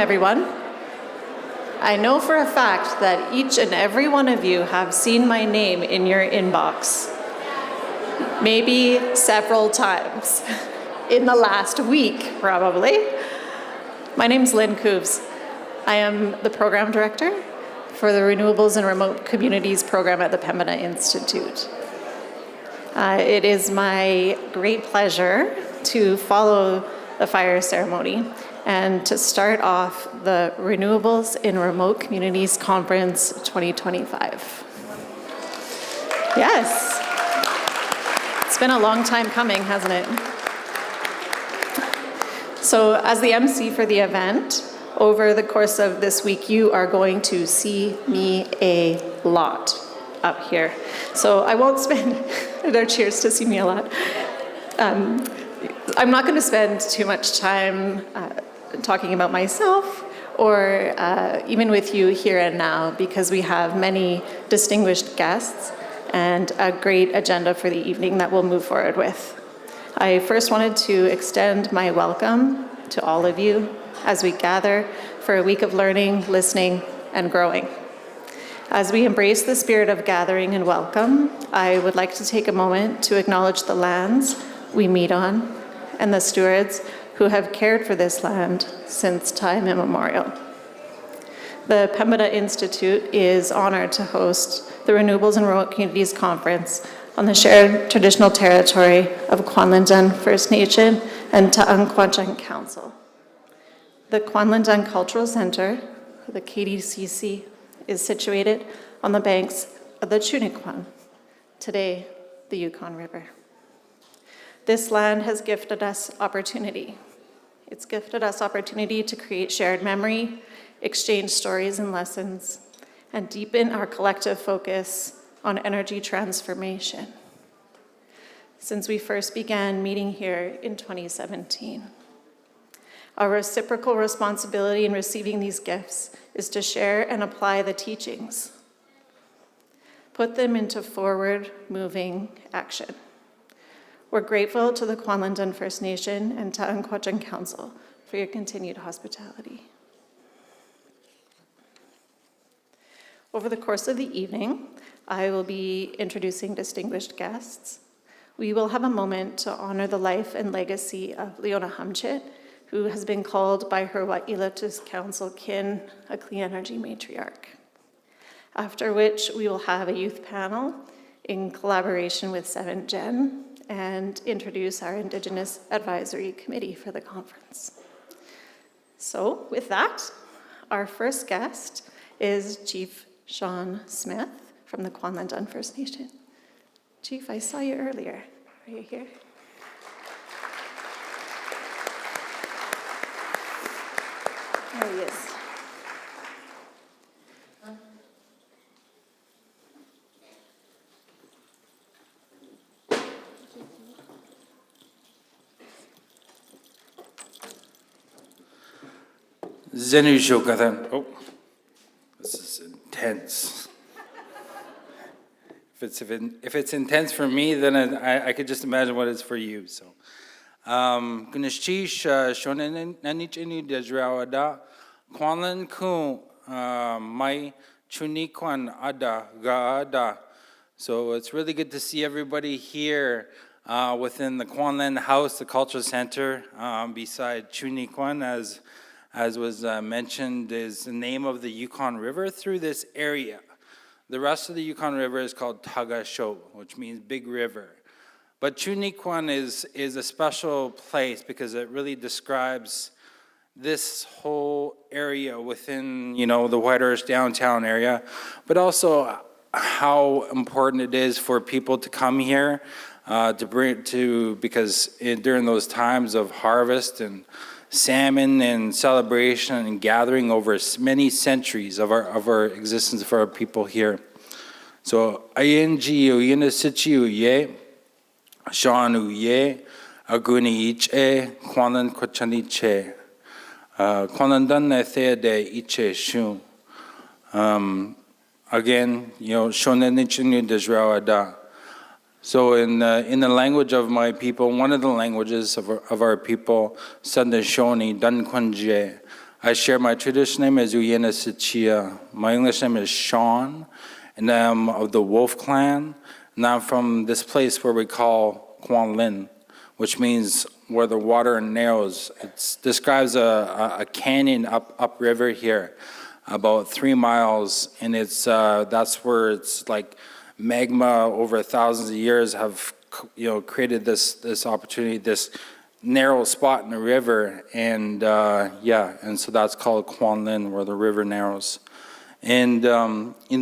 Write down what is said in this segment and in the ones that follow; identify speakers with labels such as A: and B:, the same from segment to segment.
A: Everyone. I know for a fact that each and every one of you have seen my name in your inbox, maybe several times in the last week, probably. My name's Lynne Couves. I am the program director for the Renewables and Remote Communities program at the Pembina Institute. It is my great pleasure to follow the fire ceremony and to start off the Renewables in Remote Communities Conference 2025. Yes, it's been a long time coming, hasn't it? So as the MC for the event, over the course of this week, you are going to see me a lot up here. So I won't spend, no, cheers to see me a lot. I'm not going to spend too much time talking about myself or even with you here and now, because we have many distinguished guests and a great agenda for the evening that we'll move forward with. I first wanted to extend my welcome to all of you as we gather for a week of learning, listening, and growing. As we embrace the spirit of gathering and welcome, I would like to take a moment to acknowledge the lands we meet on and the stewards who have cared for this land since time immemorial. The Pembina Institute is honored to host the Renewables and Remote Communities Conference on the shared traditional territory of Kwanlin First Nation and Kwäch'än Council. The Kwanlin Cultural Center, the KDCC, is situated on the banks of the Chunikwän, today the Yukon River. This land has gifted us opportunity. It's gifted us opportunity to create shared memory, exchange stories and lessons, and deepen our collective focus on energy transformation. Since we first began meeting here in 2017. Our reciprocal responsibility in receiving these gifts is to share and apply the teachings, put them into forward-moving action. We're grateful to the Kwanlin First Nation and Kwäch'än Council for your continued hospitality. Over the course of the evening, I will be introducing distinguished guests. We will have a moment to honor the life and legacy of Leona Hamchit, who has been called by her Wai'ilatus Council kin a clean energy matriarch. After which, we will have a youth panel in collaboration with 7 Gen and introduce our Indigenous Advisory Committee for the conference. So with that, our first guest is Chief Sean Smith from the Kwanlin First Nation. Chief, I saw you earlier. Are you here? There he is.
B: Oh, this is intense. If it's intense for me, then I could just imagine what it's for you. So, Gunishtish shonen nanichini dejrawada Kwanlin ku mai chunikwan ada gaada. So it's really good to see everybody here within the Kwanlin House, the Cultural Center, beside Chunikwan, as was mentioned, is the name of the Yukon River through this area. The rest of the Yukon River is called Tagasho, which means big river. But Chunikwan is a special place because it really describes this whole area within, the Whitehorse downtown area, but also how important it is for people to come here because during those times of harvest and salmon and celebration and gathering over many centuries of our existence for our people here. So, Uyenets'echᶖa, Sean Uye, Aguniiche, Kwanlin Kwäch'än, Kwanlin Thede Iche Shun. Again, Shonen Nichinu Dejrawada. So in the language of my people, one of the languages of our people, Sandashoni, Dankwanje, I share my traditional name is Uyenets'echᶖa. My English name is Sean, and I'm of the Wolf clan. And I'm from this place where we call Kwanlin, which means where the water narrows. It describes a canyon upriver here, about 3 miles, and it's that's where it's like magma over thousands of years have created this opportunity, this narrow spot in the river, and and so that's called Kwanlin, where the river narrows. And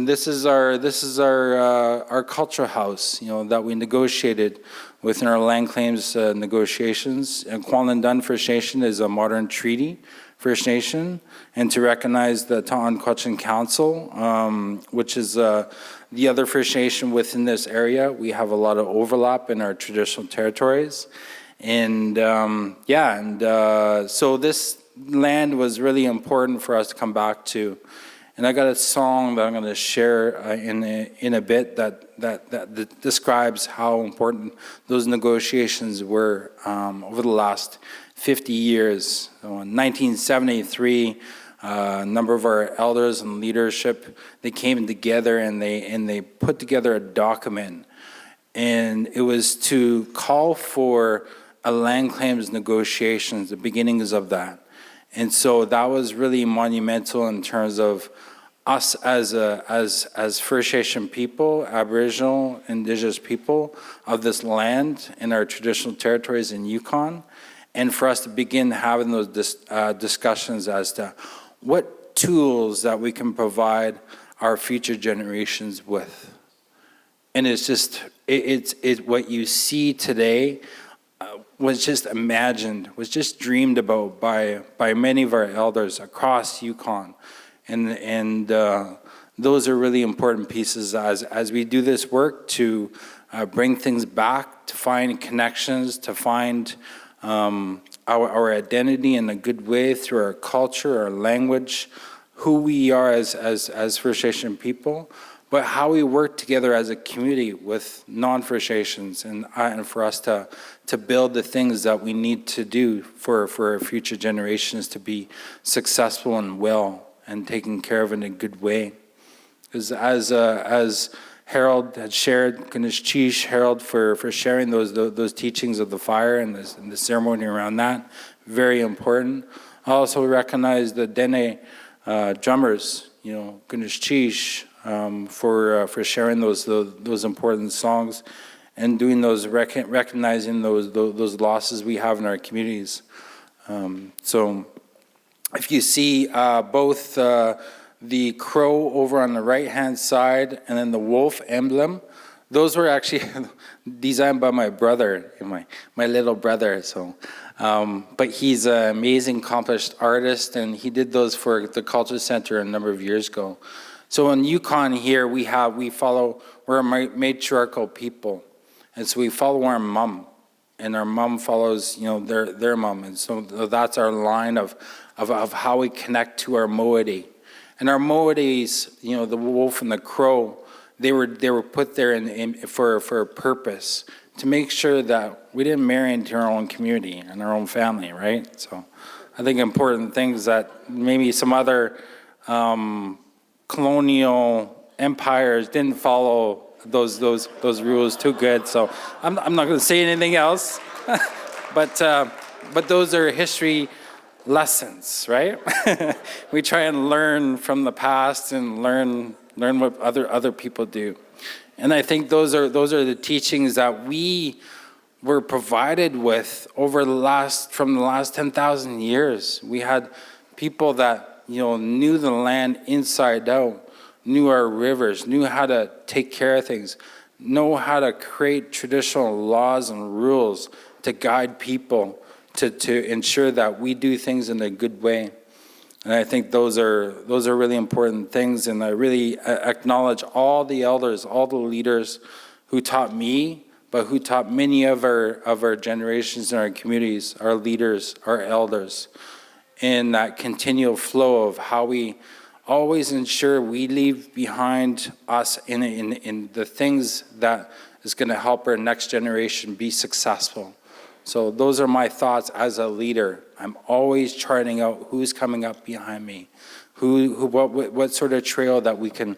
B: this is our cultural house, that we negotiated within our land claims negotiations. And Kwanlin Dun First Nation is a modern treaty First Nation, and to recognize the Ta'an Kwäch'än Council, which is the other First Nation within this area. We have a lot of overlap in our traditional territories. And so this land was really important for us to come back to. And I got a song that I'm going to share in a bit that describes how important those negotiations were over the last 50 years. So in 1973, a number of our elders and leadership, they came together and they put together a document. And it was to call for a land claims negotiations, the beginnings of that. And so that was really monumental in terms of us as First Nation people, Aboriginal, Indigenous people of this land in our traditional territories in Yukon, and for us to begin having those discussions as to what tools that we can provide our future generations with. And it's just, it's what you see today was just imagined, was just dreamed about by many of our elders across Yukon. And those are really important pieces as we do this work to bring things back, to find connections, to find our identity in a good way through our culture, our language, who we are as First Nation people, but how we work together as a community with non-First Nations and for us to build the things that we need to do for our future generations to be successful and well and taken care of in a good way. Because as Harold had shared, Uyenets'echᶖa, Harold, for sharing those teachings of the fire and the ceremony around that, very important. I also recognize the Dene drummers, Uyenets'echᶖa, for sharing those important songs and doing those recognizing those losses we have in our communities. So if you see both the crow over on the right-hand side and then the wolf emblem, those were actually designed by my brother, my little brother. So, but he's an amazing, accomplished artist, and he did those for the Culture Center a number of years ago. So in Yukon here, we're a matriarchal people, and so we follow our mom, and our mom follows, their mom, and so that's our line of how we connect to our moiety. And our moieties, the wolf and the crow, they were put there for a purpose, to make sure that we didn't marry into our own community and our own family, right? So I think important things that maybe some other colonial empires didn't follow those rules too good. So I'm not going to say anything else, but those are history lessons, right? We try and learn from the past and learn what other people do. And I think those are the teachings that we were provided with from the last 10,000 years. We had people that knew the land inside out, knew our rivers, knew how to take care of things, know how to create traditional laws and rules to guide people to ensure that we do things in a good way. And I think those are really important things, and I really acknowledge all the elders, all the leaders who taught me, but who taught many of our generations in our communities, our leaders, our elders, in that continual flow of how we always ensure we leave behind us in the things that is going to help our next generation be successful. So those are my thoughts as a leader. I'm always charting out who's coming up behind me, what sort of trail that we can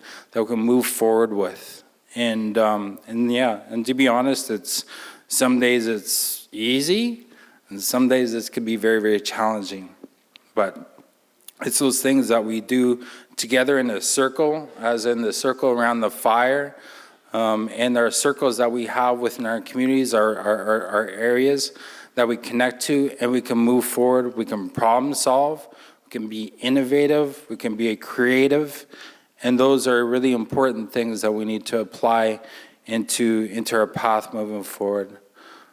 B: move forward with. And to be honest, it's some days it's easy, and some days it could be very, very challenging. But it's those things that we do together in a circle, as in the circle around the fire, and our circles that we have within our communities, our areas that we connect to, and we can move forward, we can problem solve, we can be innovative, we can be creative, and those are really important things that we need to apply into our path moving forward.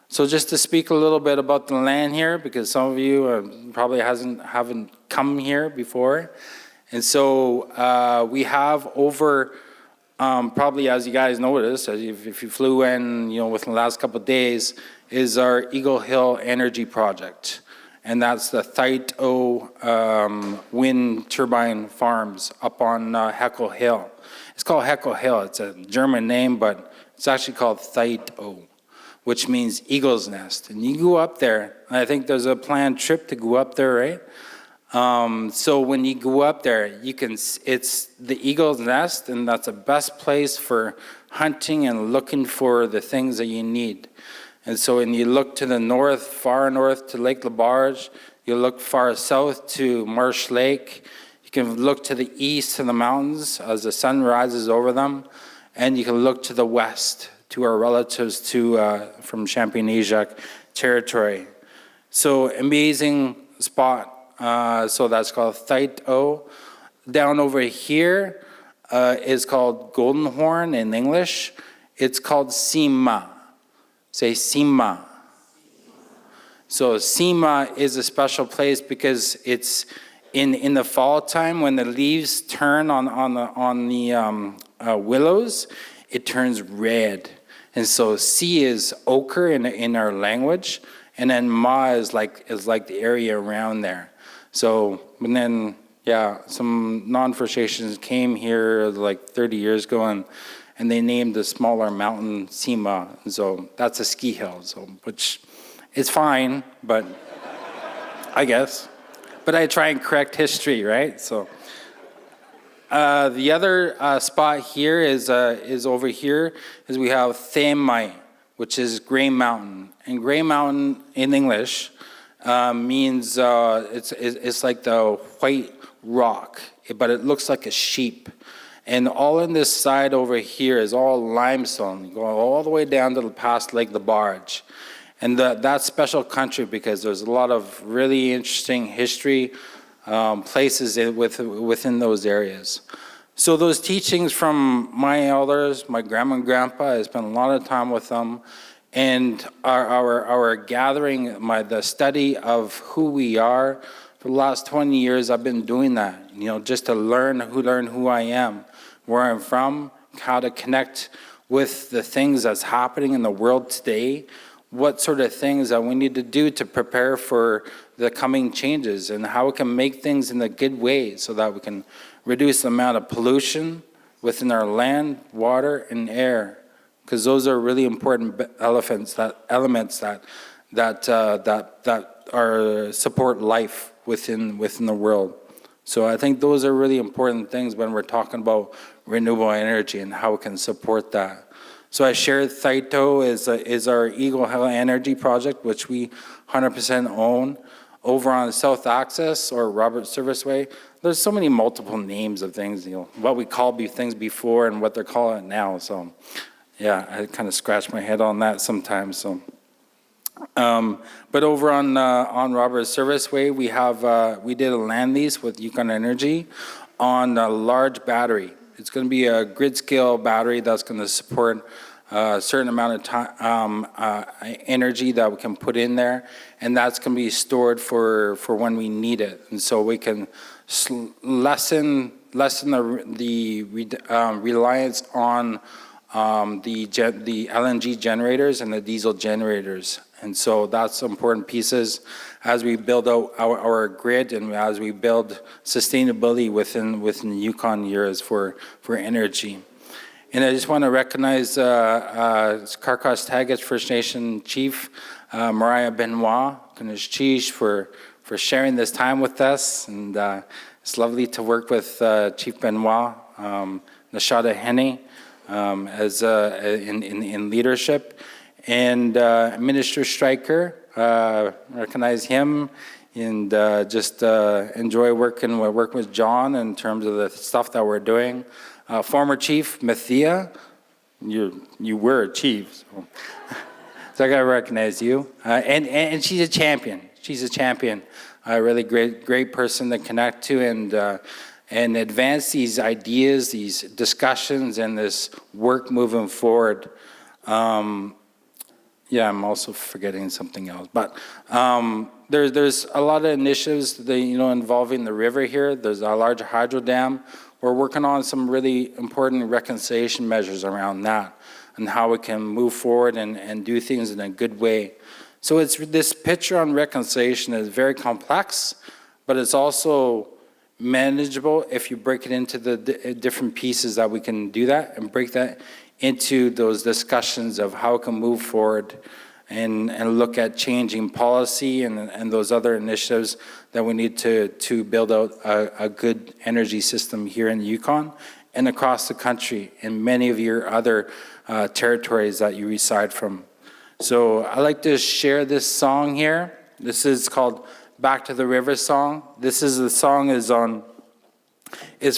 B: So just to speak a little bit about the land here, because some of you probably haven't come here before. And so we have over, probably as you guys noticed, if you flew in, within the last couple of days, is our Eagle Hill Energy Project. And that's the Thait-O wind turbine farms up on Heckle Hill. It's called Heckle Hill. It's a German name, but it's actually called Thait-O, which means eagle's nest. And you go up there, and I think there's a planned trip to go up there, right? So when you go up there, it's the eagle's nest, and that's the best place for hunting and looking for the things that you need. And so when you look to the north, far north to Lake Labarge, you look far south to Marsh Lake, you can look to the east to the mountains as the sun rises over them, and you can look to the west to our relatives from Champagne-Ujak territory. So amazing spot. So that's called Thait-O. Down over here is called Golden Horn in English. It's called Sima. Say Sima. So Sima is a special place because it's in the fall time when the leaves turn on the willows, it turns red. And so C is ochre in our language, and then Ma is like the area around there. So, and then, some non-First Nations came here like 30 years ago, and they named the smaller mountain Sima. And so that's a ski hill, which is fine, but I guess. But I try and correct history, right? So the other spot here is over here, is we have Themai, which is Gray Mountain. And Gray Mountain in English means it's like the white rock, but it looks like a sheep. And all in this side over here is all limestone. You go all the way down to the past Lake Labarge. And that's special country because there's a lot of really interesting history places within those areas. So those teachings from my elders, my grandma and grandpa, I spent a lot of time with them. And our gathering, the study of who we are, for the last 20 years, I've been doing that, just to learn who I am, where I'm from, how to connect with the things that's happening in the world today, what sort of things that we need to do to prepare for the coming changes, and how we can make things in a good way so that we can reduce the amount of pollution within our land, water, and air, because those are really important elements that support life within the world. So I think those are really important things when we're talking about renewable energy and how we can support that. So I shared Thait-O is our Eagle Hill Energy Project, which we 100% own. Over on South Access or Robert Service Way, there's so many multiple names of things, what we called things before and what they're calling it now. So yeah, I kind of scratch my head on that sometimes. So, but over on Robert Service Way, we did a land lease with Yukon Energy on a large battery. It's going to be a grid scale battery that's going to support a certain amount of time, energy that we can put in there, and that's going to be stored for when we need it, and so we can lessen the reliance on the LNG generators and the diesel generators. And so that's important pieces as we build out our grid and as we build sustainability within the Yukon years for energy. And I just want to recognize Karkos-Taget's First Nation Chief, Mariah Benoit, Chief, for sharing this time with us. And it's lovely to work with Chief Benoit, Nashada Henne, in leadership. And Minister Streicker, recognize him, and just enjoy working with John in terms of the stuff that we're doing. Former Chief Mathia, you were a chief, so I gotta recognize you. And she's a champion. She's a champion. A really great person to connect to and advance these ideas, these discussions, and this work moving forward. Yeah, I'm also forgetting something else, but there's a lot of initiatives that, involving the river here. There's a large hydro dam. We're working on some really important reconciliation measures around that and how we can move forward and do things in a good way. So this picture on reconciliation is very complex, but it's also manageable if you break it into the different pieces that we can do that and break that into those discussions of how we can move forward and look at changing policy and those other initiatives that we need to build out a good energy system here in the Yukon and across the country in many of your other territories that you reside from. So I'd like to share this song here. This is called Back to the River song. The song is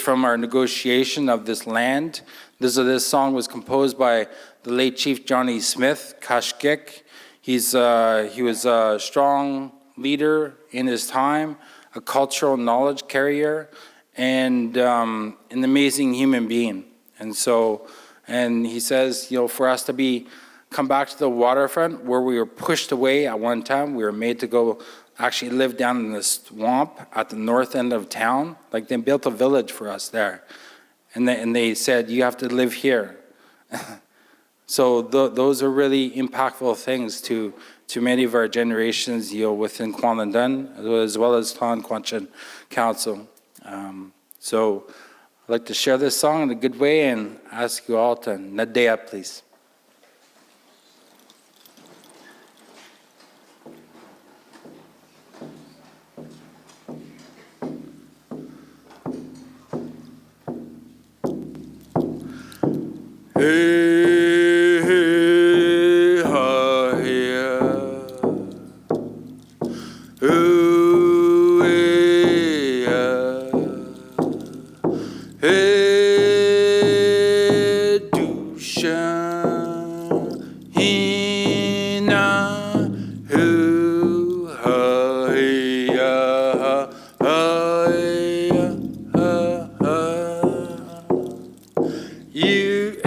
B: from our negotiation of this land. This song was composed by the late Chief Johnny Smith, Kashkik. He was a strong leader in his time, a cultural knowledge carrier, and an amazing human being. And he says, for us to come back to the waterfront where we were pushed away at one time, we were made to go actually live down in the swamp at the north end of town. Like they built a village for us there. And they said, you have to live here. So those are really impactful things to many of our generations within Kwanlin as well as Kwäch'än Council. So I'd like to share this song in a good way and ask you all to nadea, please. Hey, hey, ha, yeah. Ooh, yeah. Hey, dusha, hina, ooh, ha, yeah, ha, yeah, ha, ha. You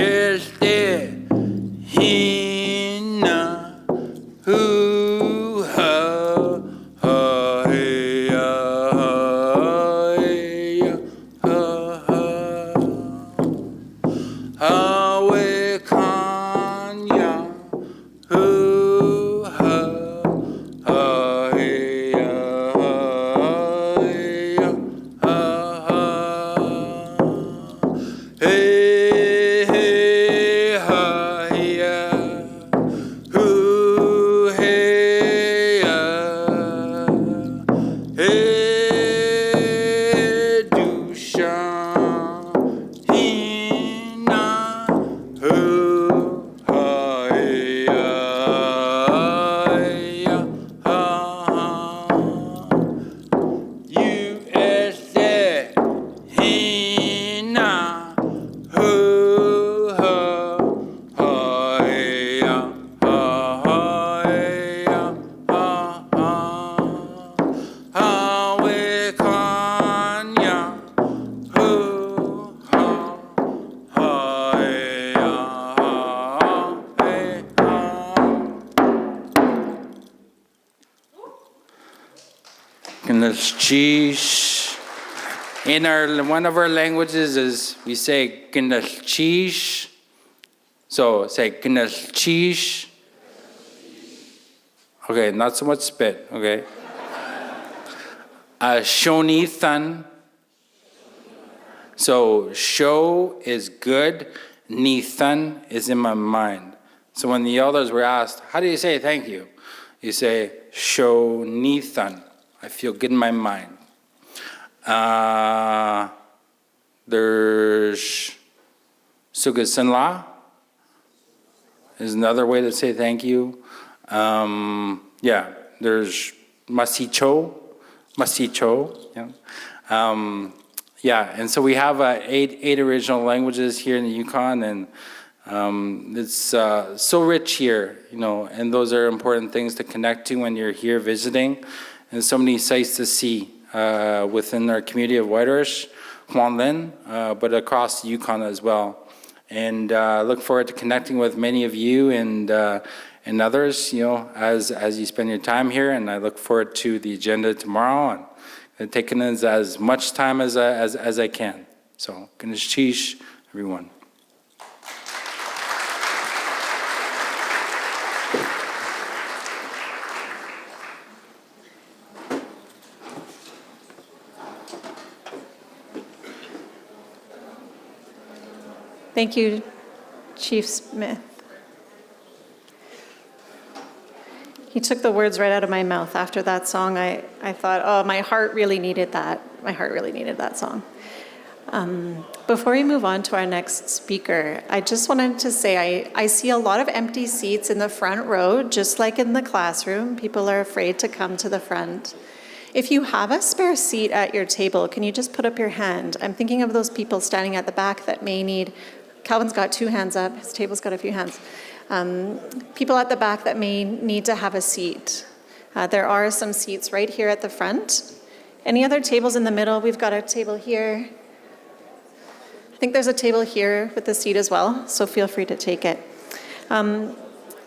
B: In one of our languages is we say gnalchish. So say gnalchish. Okay, not so much spit, okay. Shonithan. So show is good, Nithan is in my mind. So when the elders were asked, how do you say thank you? You say, Sho Nithan. I feel good in my mind. There's Sugasanla is another way to say thank you. There's Masicho, and so we have eight original languages here in the Yukon, and it's so rich here, and those are important things to connect to when you're here visiting, and so many sights to see within our community of Whitehorse, Kwanlin, but across the Yukon as well. And look forward to connecting with many of you and others, as you spend your time here. And I look forward to the agenda tomorrow and taking as much time as I can. So, Ganesh, everyone.
A: Thank you, Chief Smith. He took the words right out of my mouth. After that song, I thought, oh, my heart really needed that. My heart really needed that song. Before we move on to our next speaker, I just wanted to say I see a lot of empty seats in the front row, just like in the classroom. People are afraid to come to the front. If you have a spare seat at your table, can you just put up your hand? I'm thinking of those people standing at the back that may need. Calvin's got 2 hands up. His table's got a few hands. People at the back that may need to have a seat. There are some seats right here at the front. Any other tables in the middle? We've got a table here. I think there's a table here with a seat as well, so feel free to take it.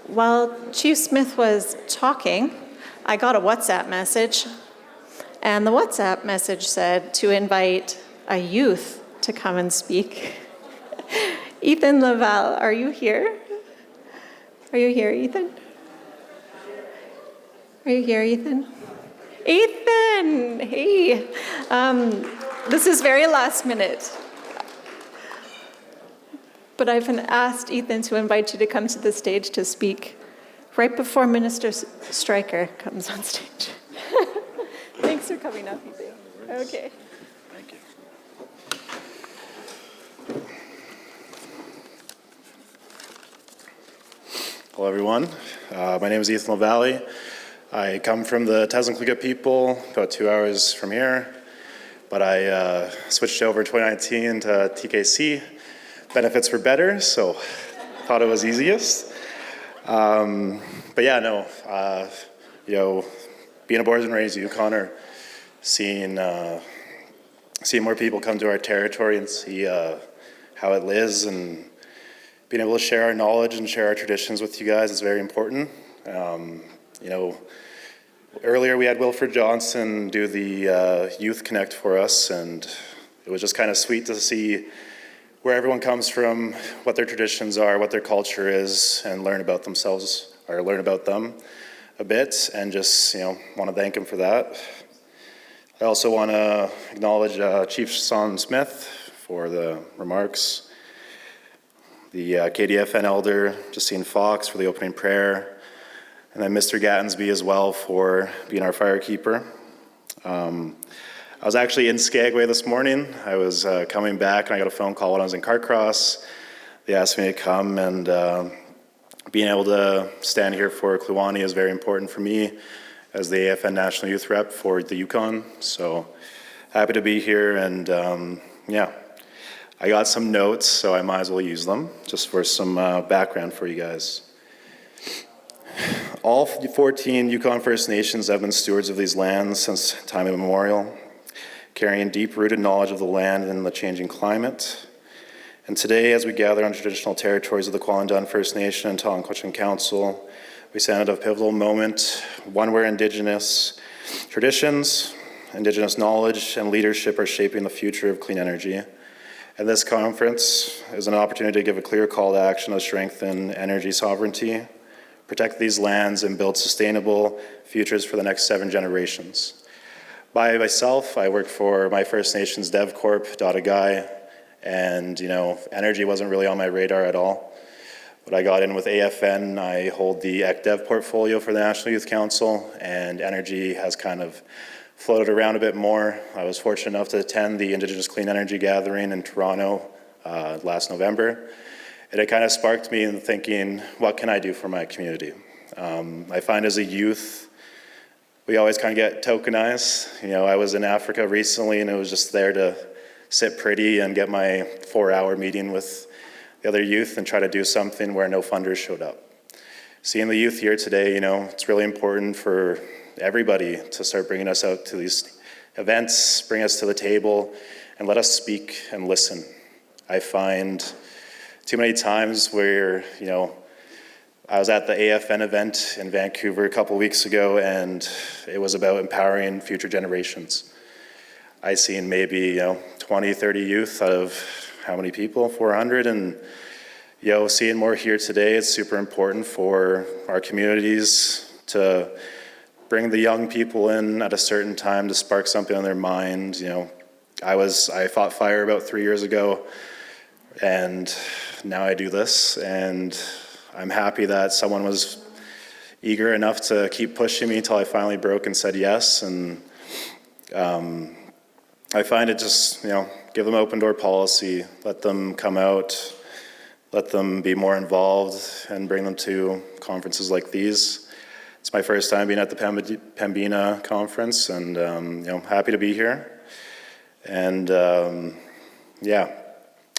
A: While Chief Smith was talking, I got a WhatsApp message, and the WhatsApp message said to invite a youth to come and speak. Ethan Lavalle, are you here? Are you here, Ethan? Are you here, Ethan? Ethan, hey. This is very last minute. But I've been asked Ethan to invite you to come to the stage to speak right before Minister Streicker comes on stage. Thanks for coming up, Ethan. Okay.
C: Thank you. Hello, everyone. My name is Ethan Lavalle. I come from the RiRC2025 people, about 2 hours from here, but I switched over 2019 to TKC. Benefits were better, so thought it was easiest. But yeah, no, being a born and raised Yukoner, seeing more people come to our territory and see how it lives, and being able to share our knowledge and share our traditions with you guys is very important. Earlier we had Wilfred Johnson do the Youth Connect for us, and it was just kind of sweet to see where everyone comes from, what their traditions are, what their culture is, and learn about themselves, or learn about them a bit, and just, want to thank him for that. I also want to acknowledge Chief Son Smith for the remarks, the KDFN elder, Justine Fox, for the opening prayer, and then Mr. Gattensby as well for being our firekeeper. I was actually in Skagway this morning. I was coming back, and I got a phone call when I was in Carcross. They asked me to come, and being able to stand here for Kluwani is very important for me as the AFN National Youth Rep for the Yukon. So happy to be here, and I got some notes, so I might as well use them just for some background for you guys. All 14 Yukon First Nations have been stewards of these lands since time immemorial, carrying deep-rooted knowledge of the land and the changing climate. And today, as we gather on traditional territories of the Kwäch'än First Nation and Kwäch'än Council, we stand at a pivotal moment, one where Indigenous traditions, Indigenous knowledge, and leadership are shaping the future of clean energy. And this conference is an opportunity to give a clear call to action to strengthen energy sovereignty, protect these lands, and build sustainable futures for the next 7 generations. By myself, I work for my First Nations DevCorp, Dadagai, And, energy wasn't really on my radar at all. But I got in with AFN. I hold the ECDEV portfolio for the National Youth Council, and energy has kind of floated around a bit more. I was fortunate enough to attend the Indigenous Clean Energy Gathering in Toronto last November. And it kind of sparked me in thinking, what can I do for my community? I find as a youth, we always kind of get tokenized. I was in Africa recently, and it was just there to sit pretty and get my 4-hour meeting with the other youth and try to do something where no funders showed up. Seeing the youth here today, it's really important for everybody to start bringing us out to these events, bring us to the table, and let us speak and listen. I find too many times where, I was at the AFN event in Vancouver a couple weeks ago, and it was about empowering future generations. I seen maybe 20, 30 youth out of how many people? 400, and seeing more here today, it's super important for our communities to bring the young people in at a certain time to spark something on their mind. I fought fire about 3 years ago, and now I do this, and I'm happy that someone was eager enough to keep pushing me until I finally broke and said yes. And I find it just, give them open door policy, let them come out, let them be more involved, and bring them to conferences like these. It's my first time being at the Pembina conference, and happy to be here. And don't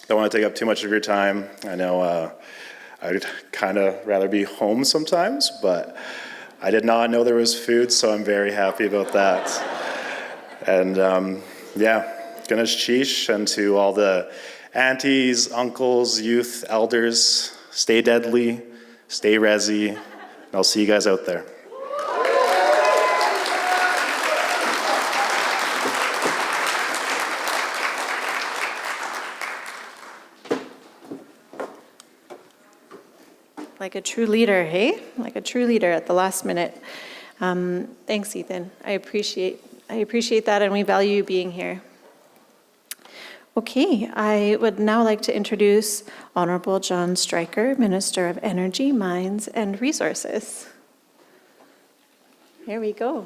C: want to take up too much of your time. I know I'd kind of rather be home sometimes, but I did not know there was food, so I'm very happy about that. And Uyenets'echᶖa, and to all the aunties, uncles, youth, elders, stay deadly, stay resi, and I'll see you guys out there.
A: Like a true leader, hey? Like a true leader at the last minute. Thanks, Ethan. I appreciate that, and we value you being here. Okay, I would now like to introduce Honorable John Streicker, Minister of Energy, Mines, and Resources. Here we go.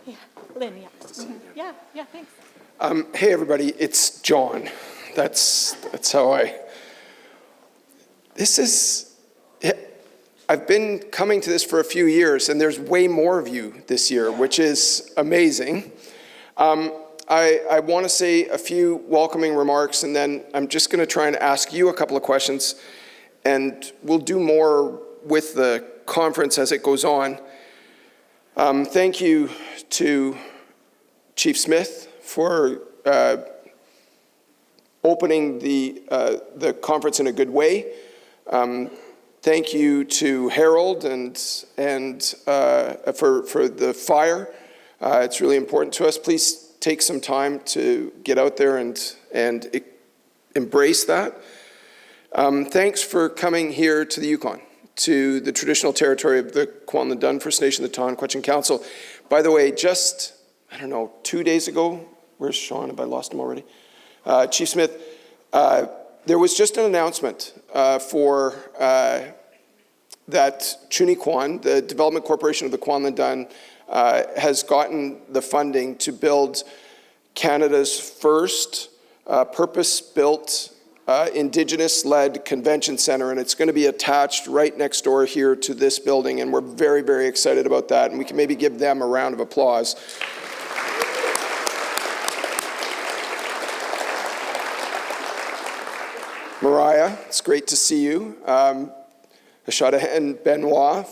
A: Yeah, Lynne, yeah. Mm-hmm. Yeah, thanks.
D: Hey everybody, it's John. That's how I've been coming to this for a few years, and there's way more of you this year, which is amazing. I want to say a few welcoming remarks, and then I'm just going to try and ask you a couple of questions, and we'll do more with the conference as it goes on. Thank you to Chief Smith for opening the conference in a good way. Thank you to Harold and for the fire. It's really important to us. Please take some time to get out there and embrace that. Thanks for coming here to the Yukon, to the traditional territory of the Kwanlin First Nation, the Kwäch'än Council. By the way, just, 2 days ago, where's Sean? Have I lost him already? Chief Smith, there was just an announcement for that Kwäch'än, the Development Corporation of the Kwanlin, has gotten the funding to build Canada's first purpose-built Indigenous-led convention center, and it's going to be attached right next door here to this building, and we're very, very excited about that, and we can maybe give them a round of applause. Mariah, it's great to see you. Kwäch'än Benoit,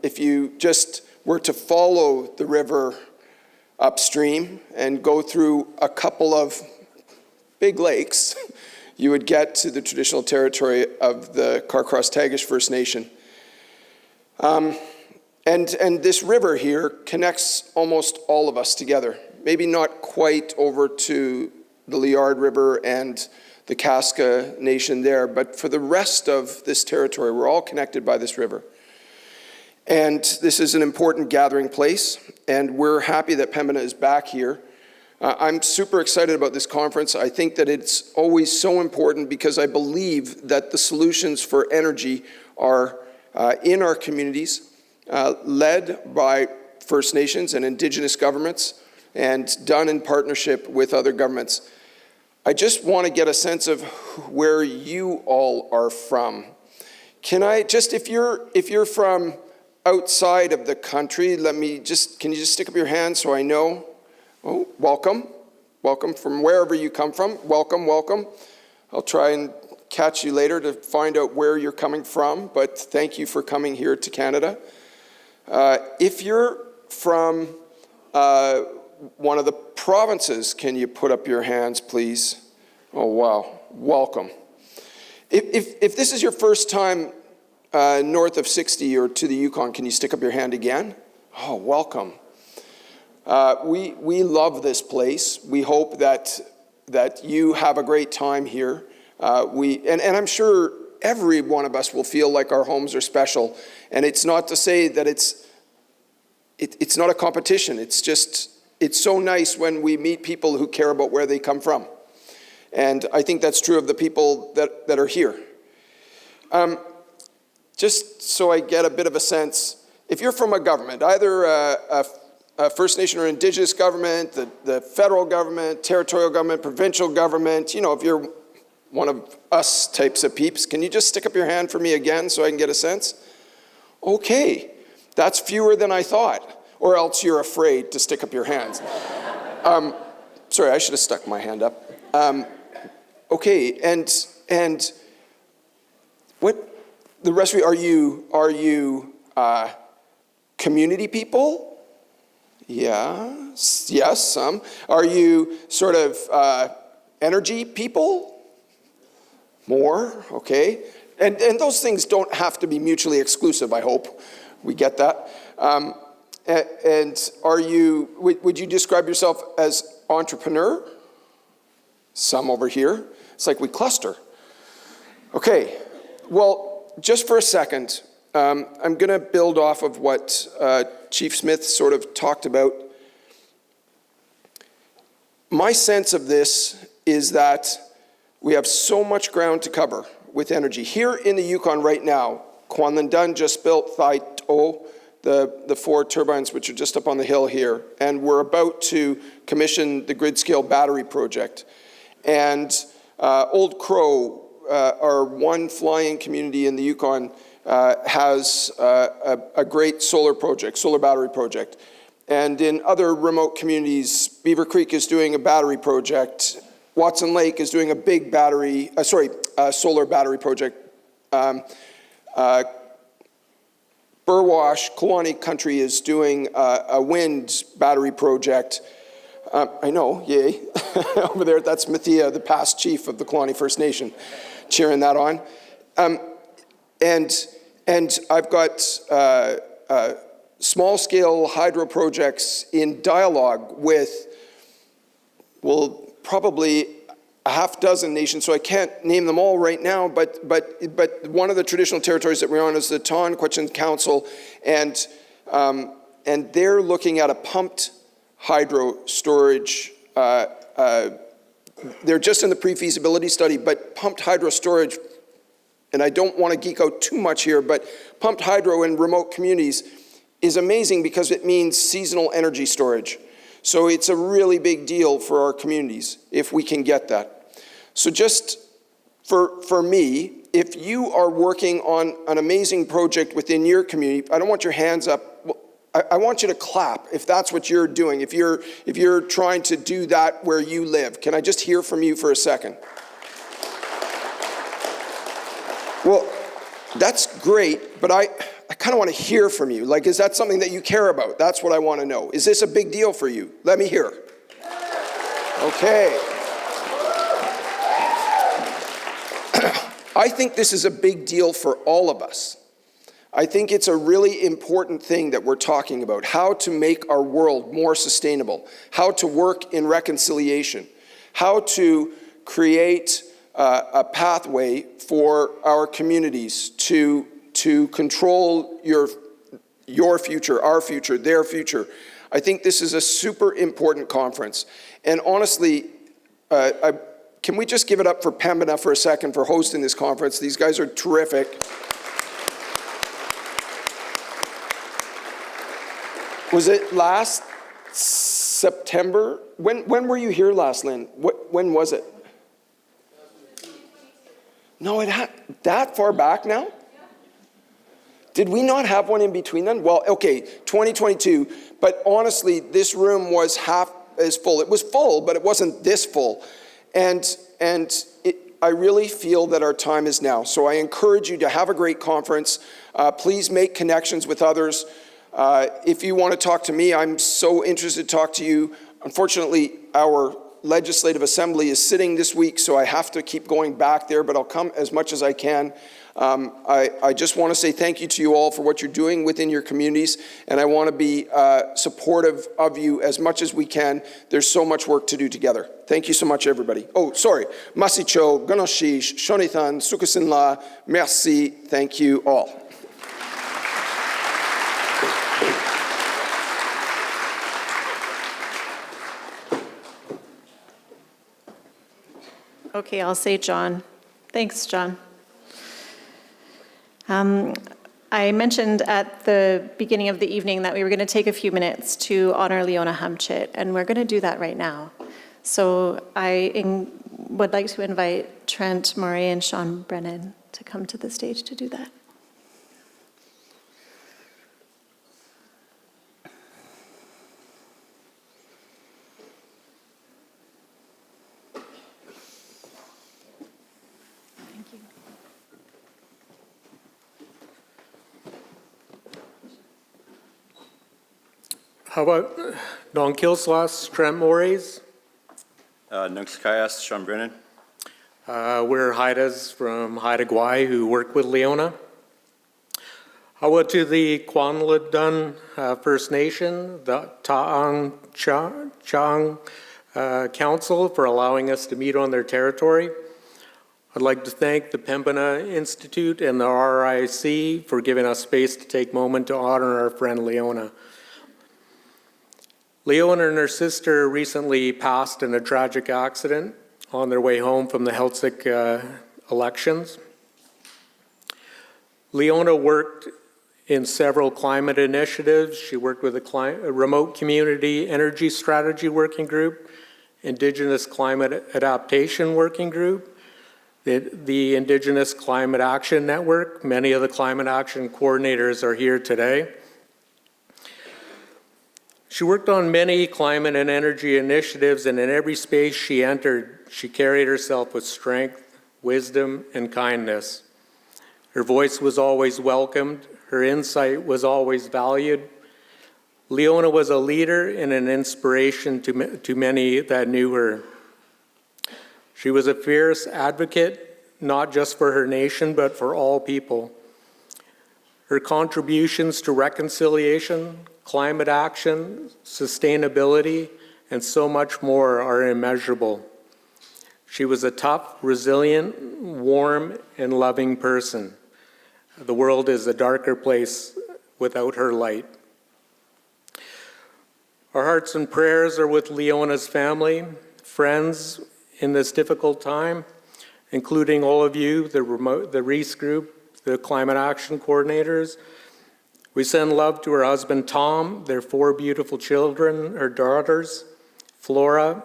D: if you just were to follow the river upstream and go through a couple of big lakes, you would get to the traditional territory of the Carcross-Tagish First Nation. And this river here connects almost all of us together. Maybe not quite over to the Liard River and the Kaska Nation there, but for the rest of this territory, we're all connected by this river. And this is an important gathering place, and we're happy that Pembina is back here I'm super excited about this conference. I think that it's always so important because I believe that the solutions for energy are in our communities, led by First Nations and Indigenous governments, and done in partnership with other governments. I just want to get a sense of where you all are from. Can I just, if you're from outside of the country, can you just stick up your hand so I know? Oh, welcome. Welcome from wherever you come from. Welcome, welcome. I'll try and catch you later to find out where you're coming from, but thank you for coming here to Canada. If you're from one of the provinces, can you put up your hands, please? Oh, wow. Welcome. If this is your first time north of 60 or to the Yukon, can you stick up your hand again? Oh, welcome. We love this place. We hope that you have a great time here. And I'm sure every one of us will feel like our homes are special. And it's not to say that it's not a competition. It's just, it's so nice when we meet people who care about where they come from. And I think that's true of the people that are here. Just so I get a bit of a sense, if you're from a government, either a First Nation or Indigenous government, the federal government, territorial government, provincial government, if you're one of us types of peeps, can you just stick up your hand for me again so I can get a sense? Okay, that's fewer than I thought, or else you're afraid to stick up your hands. Sorry, I should have stuck my hand up. Okay, and what the rest of you, are you community people? Yes, some. Are you sort of energy people? More, okay. And those things don't have to be mutually exclusive, I hope. We get that. And are you, would you describe yourself as entrepreneur? Some over here. It's like we cluster. Okay, well, just for a second, I'm going to build off of what Chief Smith sort of talked about. My sense of this is that we have so much ground to cover with energy. Here in the Yukon right now, Kwanlin just built Thai-O, the 4 turbines which are just up on the hill here, and we're about to commission the grid-scale battery project. And Old Crow, our one fly-in community in the Yukon, has a great solar battery project. And in other remote communities, Beaver Creek is doing a battery project. Watson Lake is doing a big solar battery project. Burwash, Kluane Country is doing a wind battery project. I know, yay. Over there, that's Mathia, the past chief of the Kluane First Nation, cheering that on. And I've got small-scale hydro projects in dialogue with, well, probably a half dozen nations, so I can't name them all right now, but one of the traditional territories that we're on is the Kwäch'än Council, and they're looking at a pumped hydro storage. They're just in the pre-feasibility study, but pumped hydro storage, and I don't want to geek out too much here, but pumped hydro in remote communities is amazing because it means seasonal energy storage. So it's a really big deal for our communities if we can get that. So just for me, if you are working on an amazing project within your community, I don't want your hands up. I want you to clap if that's what you're doing, if you're trying to do that where you live. Can I just hear from you for a second? Well, that's great, but I kind of want to hear from you. Like, is that something that you care about? That's what I want to know. Is this a big deal for you? Let me hear. Okay. I think this is a big deal for all of us. I think it's a really important thing that we're talking about, how to make our world more sustainable, how to work in reconciliation, how to create a pathway for our communities to control your future, our future, their future. I think this is a super important conference. And honestly, can we just give it up for Pembina for a second for hosting this conference? These guys are terrific. Was it last September? When were you here last, Lynne? When was it? No, it had that far back now? Did we not have one in between then? Well, okay, 2022, but honestly, this room was half as full. It was full, but it wasn't this full. And I really feel that our time is now. So I encourage you to have a great conference. Please make connections with others. If you want to talk to me, I'm so interested to talk to you. Unfortunately, our Legislative Assembly is sitting this week, so I have to keep going back there, but I'll come as much as I can. I just want to say thank you to you all for what you're doing within your communities, and I want to be supportive of you as much as we can. There's so much work to do together. Thank you so much, everybody. Oh, sorry. Masicho, Ganoshish, Shonithan, Sukasinla, merci. Thank you all.
A: Okay, I'll say John. Thanks, John. I mentioned at the beginning of the evening that we were going to take a few minutes to honor Leona Hamchit, and we're going to do that right now. So I would like to invite Trent Murray and Sean Brennan to come to the stage to do that.
E: How about Don Kilslas, Trent Mores?
F: Uyenets'echᶖa, Sean Brennan.
E: We're Haidas from Haida Gwaii who work with Leona. How about to the Kwanlin First Nation, the Ta'ang Chang Council for allowing us to meet on their territory. I'd like to thank the Pembina Institute and the RiRC for giving us space to take a moment to honor our friend Leona. Leona and her sister recently passed in a tragic accident on their way home from the Helsinki elections. Leona worked in several climate initiatives. She worked with a remote community energy strategy working group, Indigenous Climate Adaptation Working Group, the Indigenous Climate Action Network. Many of the climate action coordinators are here today. She worked on many climate and energy initiatives, and in every space she entered, she carried herself with strength, wisdom, and kindness. Her voice was always welcomed. Her insight was always valued. Leona was a leader and an inspiration to many that knew her. She was a fierce advocate, not just for her nation, but for all people. Her contributions to reconciliation, climate action, sustainability, and so much more are immeasurable. She was a tough, resilient, warm, and loving person. The world is a darker place without her light. Our hearts and prayers are with Leona's family, friends in this difficult time, including all of you, the RiRC group, the climate action coordinators. We send love to her husband, Tom, their 4 beautiful children, her daughters, Flora,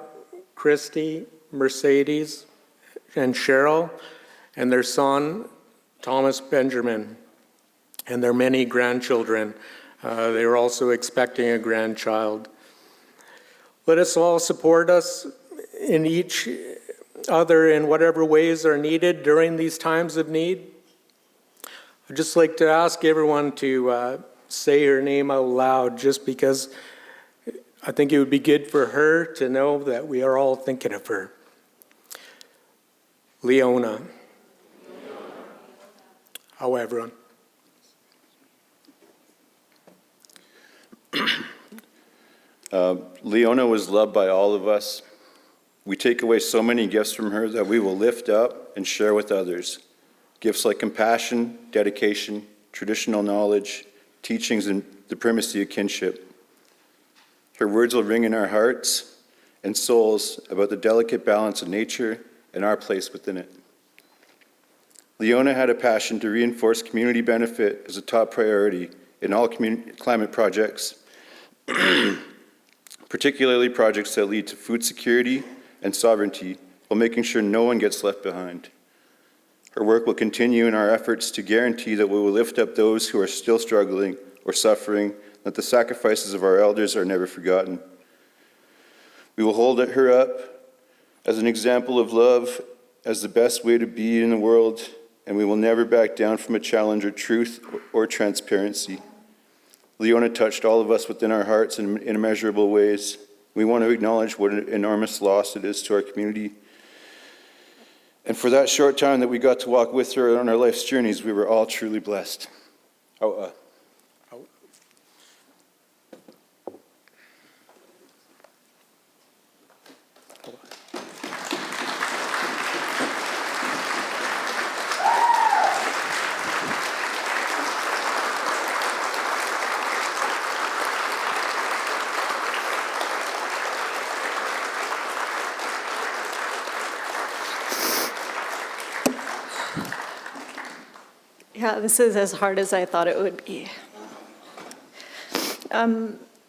E: Christy, Mercedes, and Cheryl, and their son, Thomas Benjamin, and their many grandchildren. They are also expecting a grandchild. Let us all support us in each other in whatever ways are needed during these times of need. I'd just like to ask everyone to say her name out loud, just because I think it would be good for her to know that we are all thinking of her. Leona. How, everyone?
F: Leona was loved by all of us. We take away so many gifts from her that we will lift up and share with others. Gifts like compassion, dedication, traditional knowledge, teachings, and the primacy of kinship. Her words will ring in our hearts and souls about the delicate balance of nature and our place within it. Leona had a passion to reinforce community benefit as a top priority in all climate projects, particularly projects that lead to food security and sovereignty, while making sure no one gets left behind. Her work will continue in our efforts to guarantee that we will lift up those who are still struggling or suffering, that the sacrifices of our elders are never forgotten. We will hold her up as an example of love, as the best way to be in the world, and we will never back down from a challenge of truth or transparency. Leona touched all of us within our hearts in immeasurable ways. We want to acknowledge what an enormous loss it is to our community. And for that short time that we got to walk with her on our life's journeys, we were all truly blessed.
A: Yeah, this is as hard as I thought it would be.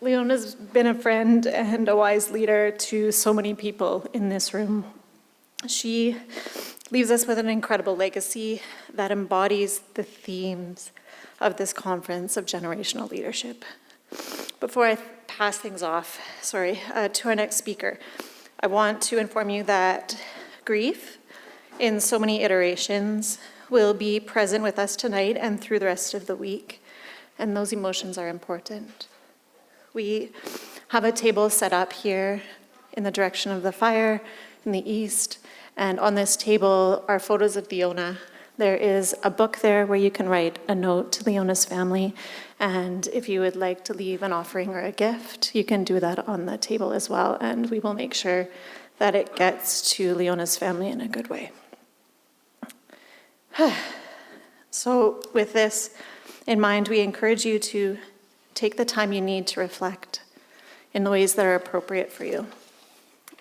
A: Leona's been a friend and a wise leader to so many people in this room. She leaves us with an incredible legacy that embodies the themes of this conference of generational leadership. Before I pass things off, to our next speaker, I want to inform you that grief, in so many iterations, will be present with us tonight and through the rest of the week, and those emotions are important. We have a table set up here in the direction of the fire in the east, and on this table are photos of Leona. There is a book there where you can write a note to Leona's family, and if you would like to leave an offering or a gift, you can do that on the table as well, and we will make sure that it gets to Leona's family in a good way. So with this in mind, we encourage you to take the time you need to reflect in the ways that are appropriate for you.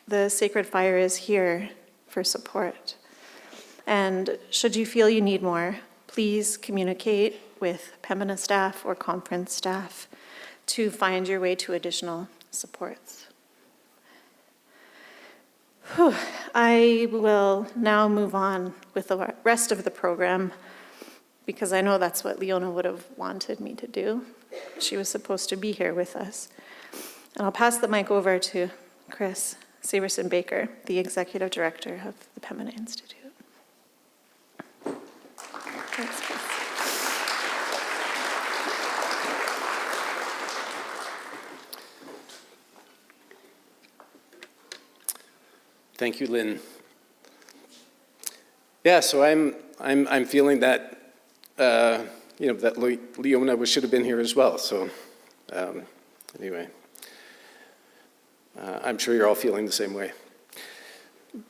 A: The sacred fire is here for support. And should you feel you need more, please communicate with Pembina staff or conference staff to find your way to additional supports. I will now move on with the rest of the program because I know that's what Leona would have wanted me to do. She was supposed to be here with us. And I'll pass the mic over to Chris Severson-Baker, the Executive Director of the Pembina Institute. Thanks, Chris.
G: Thank you, Lynne. Yeah, so I'm feeling that that Leona should have been here as well. So anyway, I'm sure you're all feeling the same way.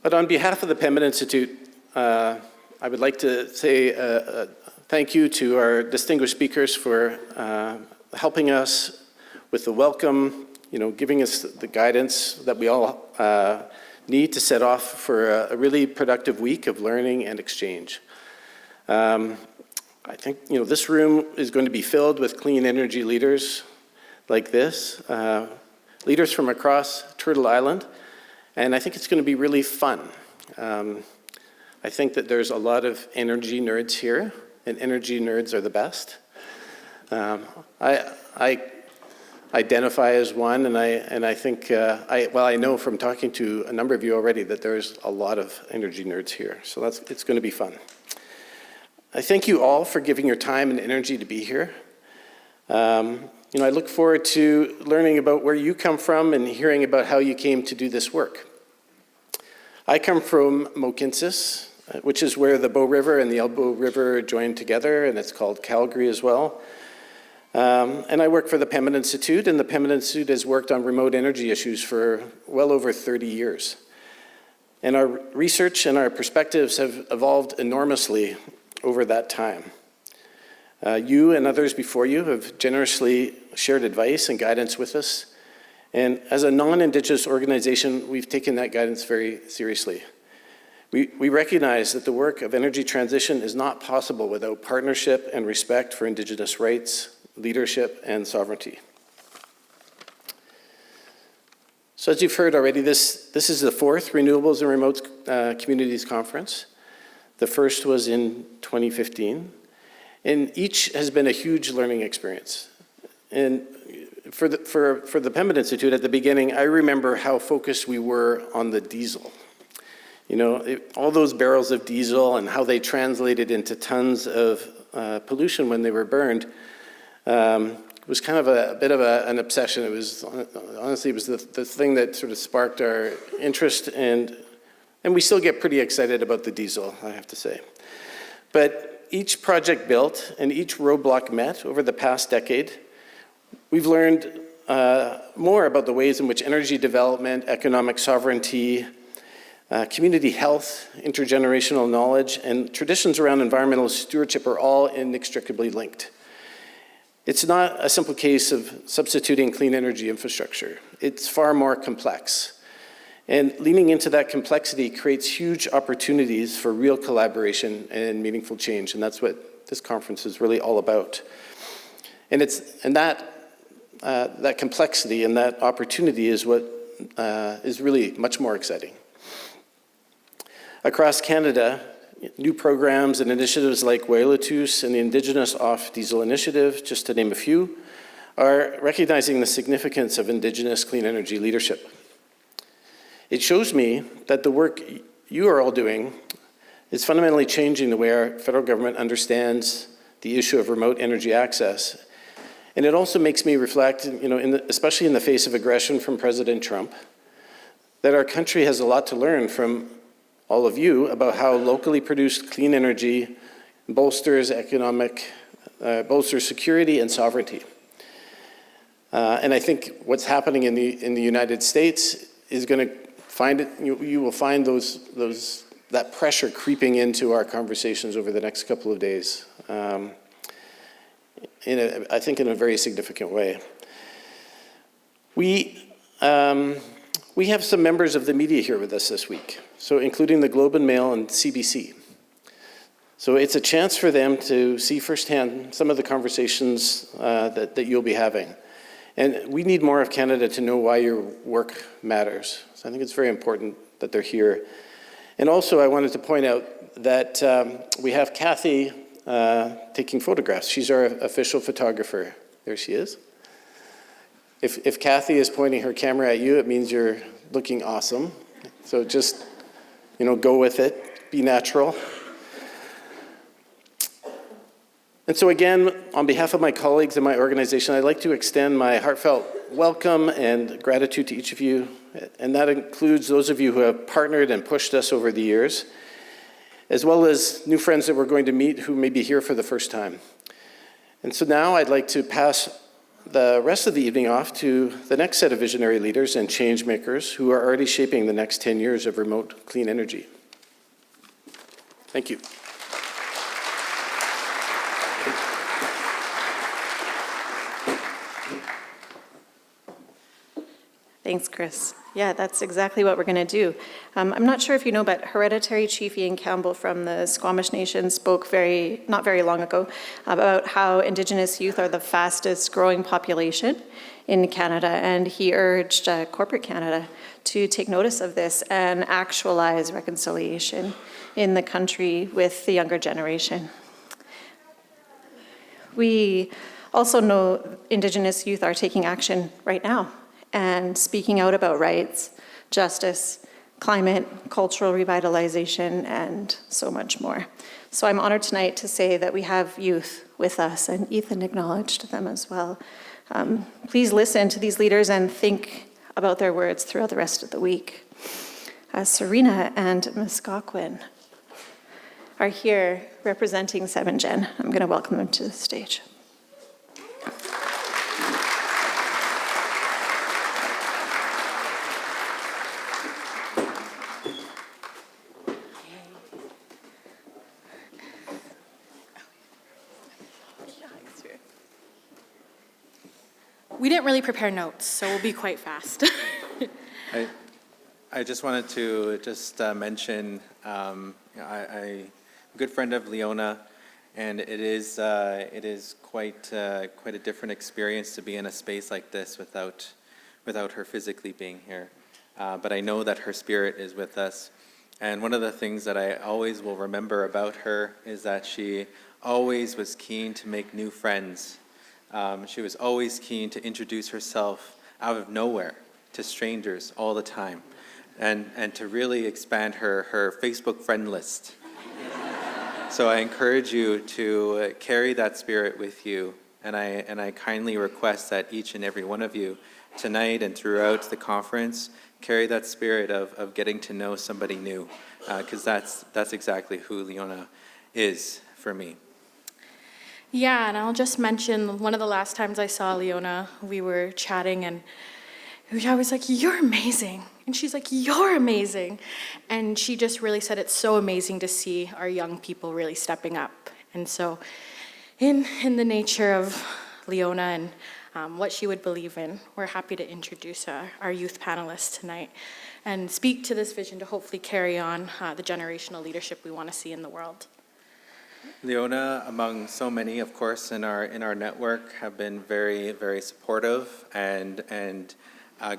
G: But on behalf of the Pembina Institute, I would like to say thank you to our distinguished speakers for helping us with the welcome, giving us the guidance that we all need to set off for a really productive week of learning and exchange. I think this room is going to be filled with clean energy leaders like this, leaders from across Turtle Island, and I think it's going to be really fun. I think that there's a lot of energy nerds here, and energy nerds are the best. I identify as one, and I think, I know from talking to a number of you already that there's a lot of energy nerds here, so it's going to be fun. I thank you all for giving your time and energy to be here. I look forward to learning about where you come from and hearing about how you came to do this work. I come from Mohkinstsis, which is where the Bow River and the Elbow River join together, and it's called Calgary as well. And I work for the Pembina Institute, and the Pembina Institute has worked on remote energy issues for well over 30 years. And our research and our perspectives have evolved enormously over that time. You and others before you have generously shared advice and guidance with us, And as a non-Indigenous organization, we've taken that guidance very seriously. We recognize that the work of energy transition is not possible without partnership and respect for Indigenous rights, leadership, and sovereignty. So as you've heard already, this is the 4th Renewables and Remote Communities Conference. The first was in 2015, and each has been a huge learning experience. And for the Pembina Institute at the beginning, I remember how focused we were on the diesel. You know, all those barrels of diesel and how they translated into tons of pollution when they were burned was kind of a bit of an obsession. It was, honestly, it was the thing that sort of sparked our interest, and we still get pretty excited about the diesel, I have to say. But each project built and each roadblock met over the past decade, we've learned more about the ways in which energy development, economic sovereignty, community health, intergenerational knowledge, and traditions around environmental stewardship are all inextricably linked. It's not a simple case of substituting clean energy infrastructure. It's far more complex. And leaning into that complexity creates huge opportunities for real collaboration and meaningful change, and that's what this conference is really all about. And that complexity and that opportunity is what is really much more exciting. Across Canada, new programs and initiatives like Whitehorse and the Indigenous Off-Diesel Initiative, just to name a few, are recognizing the significance of Indigenous clean energy leadership. It shows me that the work you are all doing is fundamentally changing the way our federal government understands the issue of remote energy access. And it also makes me reflect, you know, especially in the face of aggression from President Trump, that our country has a lot to learn from all of you about how locally produced clean energy bolsters bolsters security and sovereignty. And I think what's happening in the United States is going to find it. You will find that pressure creeping into our conversations over the next couple of days. I think in a very significant way. We have some members of the media here with us this week, so including the Globe and Mail and CBC. So it's a chance for them to see firsthand some of the conversations that you'll be having. And we need more of Canada to know why your work matters. So I think it's very important that they're here. And also I wanted to point out that we have Kathy taking photographs. She's our official photographer. There she is. If Kathy is pointing her camera at you, it means you're looking awesome. So just, go with it, be natural. And so again, on behalf of my colleagues and my organization, I'd like to extend my heartfelt welcome and gratitude to each of you. And that includes those of you who have partnered and pushed us over the years, as well as new friends that we're going to meet who may be here for the first time. And so now I'd like to pass the rest of the evening off to the next set of visionary leaders and change makers who are already shaping the next 10 years of remote clean energy. Thank you.
A: Thanks, Chris. Yeah, that's exactly what we're going to do. I'm not sure if you know, but Hereditary Chief Ian Campbell from the Squamish Nation spoke not very long ago about how Indigenous youth are the fastest growing population in Canada, and he urged corporate Canada to take notice of this and actualize reconciliation in the country with the younger generation. We also know Indigenous youth are taking action right now and speaking out about rights, justice, climate, cultural revitalization, and so much more. So I'm honored tonight to say that we have youth with us, and Ethan acknowledged them as well. Please listen to these leaders and think about their words throughout the rest of the week. Serena and Ms. Kwäch'än are here representing 7Gen. I'm going to welcome them to the stage.
H: We didn't really prepare notes, so we'll be quite fast.
I: I just wanted to mention, I'm a good friend of Leona, and it is quite a different experience to be in a space like this without her physically being here. But I know that her spirit is with us. And one of the things that I always will remember about her is that she always was keen to make new friends. She was always keen to introduce herself out of nowhere to strangers all the time, and to really expand her Facebook friend list. So I encourage you to carry that spirit with you, and I kindly request that each and every one of you tonight and throughout the conference carry that spirit of getting to know somebody new, because that's exactly who Leona is for me.
H: Yeah, and I'll just mention one of the last times I saw Leona, we were chatting and I was like, "You're amazing." And she's like, "You're amazing." And she just really said it's so amazing to see our young people really stepping up. And so in the nature of Leona and what she would believe in, we're happy to introduce our youth panelists tonight and speak to this vision to hopefully carry on the generational leadership we want to see in the world.
I: Leona, among so many, of course, in our network, have been very, very supportive and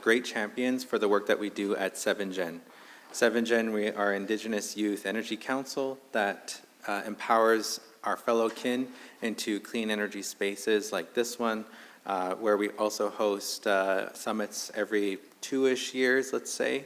I: great champions for the work that we do at 7Gen. 7Gen, we are Indigenous Youth Energy Council that empowers our fellow kin into clean energy spaces like this one, where we also host summits every 2-ish years, let's say,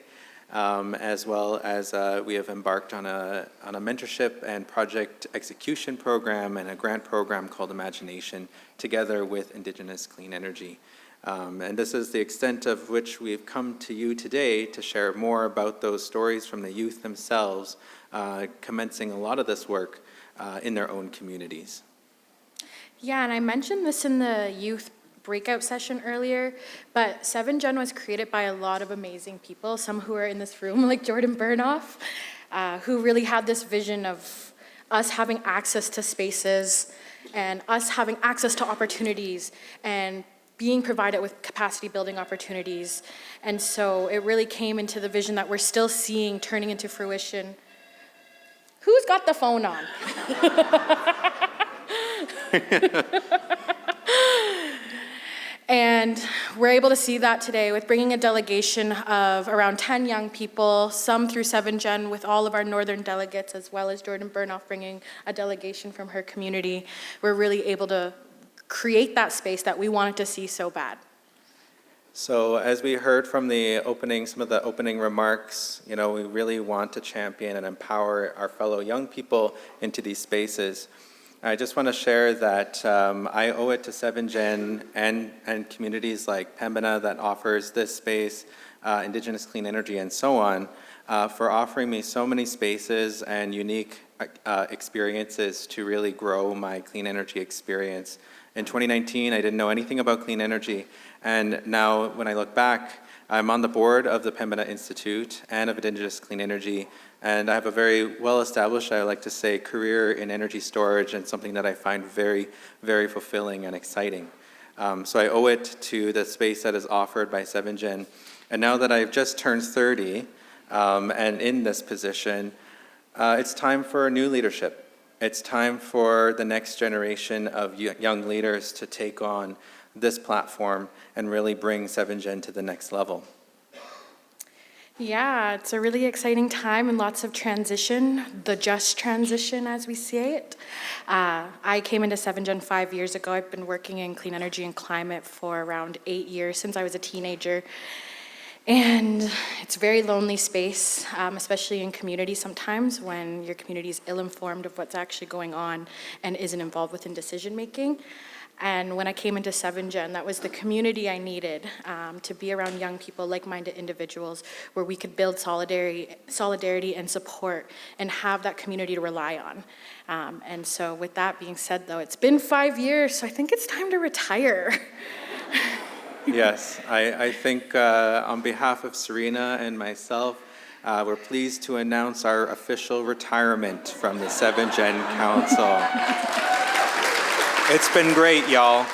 I: as well as we have embarked on a mentorship and project execution program and a grant program called Imagination, together with Indigenous Clean Energy. And this is the extent of which we've come to you today to share more about those stories from the youth themselves, commencing a lot of this work in their own communities.
H: Yeah, and I mentioned this in the youth breakout session earlier, but 7Gen was created by a lot of amazing people, some who are in this room, like Jordan Burnoff, who really had this vision of us having access to spaces and us having access to opportunities and being provided with capacity building opportunities. And so it really came into the vision that we're still seeing turning into fruition. Who's got the phone on? And we're able to see that today with bringing a delegation of around 10 young people, some through 7Gen with all of our northern delegates, as well as Jordan Burnoff bringing a delegation from her community. We're really able to create that space that we wanted to see so bad.
I: So as we heard from some of the opening remarks, we really want to champion and empower our fellow young people into these spaces. I just want to share that I owe it to 7Gen and communities like Pembina that offers this space, Indigenous Clean Energy and so on, for offering me so many spaces and unique experiences to really grow my clean energy experience. In 2019, I didn't know anything about clean energy, and now when I look back, I'm on the board of the Pembina Institute and of Indigenous Clean Energy, and I have a very well-established, I like to say, career in energy storage, and something that I find very, very fulfilling and exciting. So I owe it to the space that is offered by 7Gen. And now that I've just turned 30 and in this position, it's time for new leadership. It's time for the next generation of young leaders to take on this platform and really bring 7Gen to the next level.
H: Yeah, it's a really exciting time and lots of transition, the just transition as we see it. I came into 7Gen 5 years ago. I've been working in clean energy and climate for around 8 years, since I was a teenager. And it's a very lonely space, especially in community sometimes when your community is ill-informed of what's actually going on and isn't involved within decision making. And when I came into 7Gen, that was the community I needed to be around young people, like-minded individuals, where we could build solidarity and support and have that community to rely on. And so with that being said, though, it's been 5 years, so I think it's time to retire.
I: Yes, I think on behalf of Serena and myself, we're pleased to announce our official retirement from the 7Gen Council. It's been great, y'all.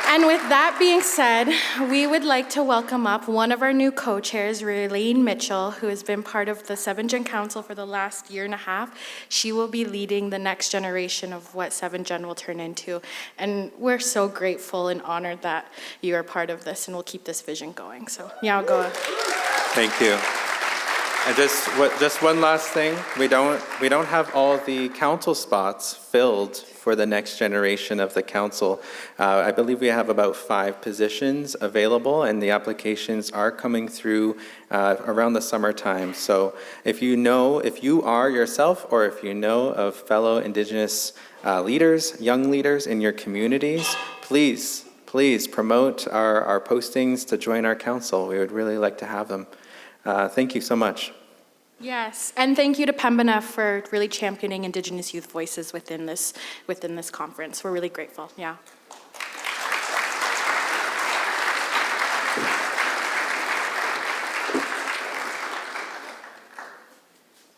H: And with that being said, we would like to welcome up one of our new co-chairs, Lynne Mitchell, who has been part of the Seven Gen Council for the last year and a half. She will be leading the next generation of what Seven Gen will turn into. And we're so grateful and honored that you are part of this, and we'll keep this vision going. So, Yaogoa.
I: Thank you. And just one last thing, we don't have all the council spots filled for the next generation of the council. I believe we have about 5 positions available, and the applications are coming through around the summertime. So if you are yourself, or if you know of fellow Indigenous leaders, young leaders in your communities, please promote our postings to join our council. We would really like to have them. Thank you so much.
H: Yes, and thank you to Pembina for really championing Indigenous youth voices within this conference. We're really grateful. Yeah.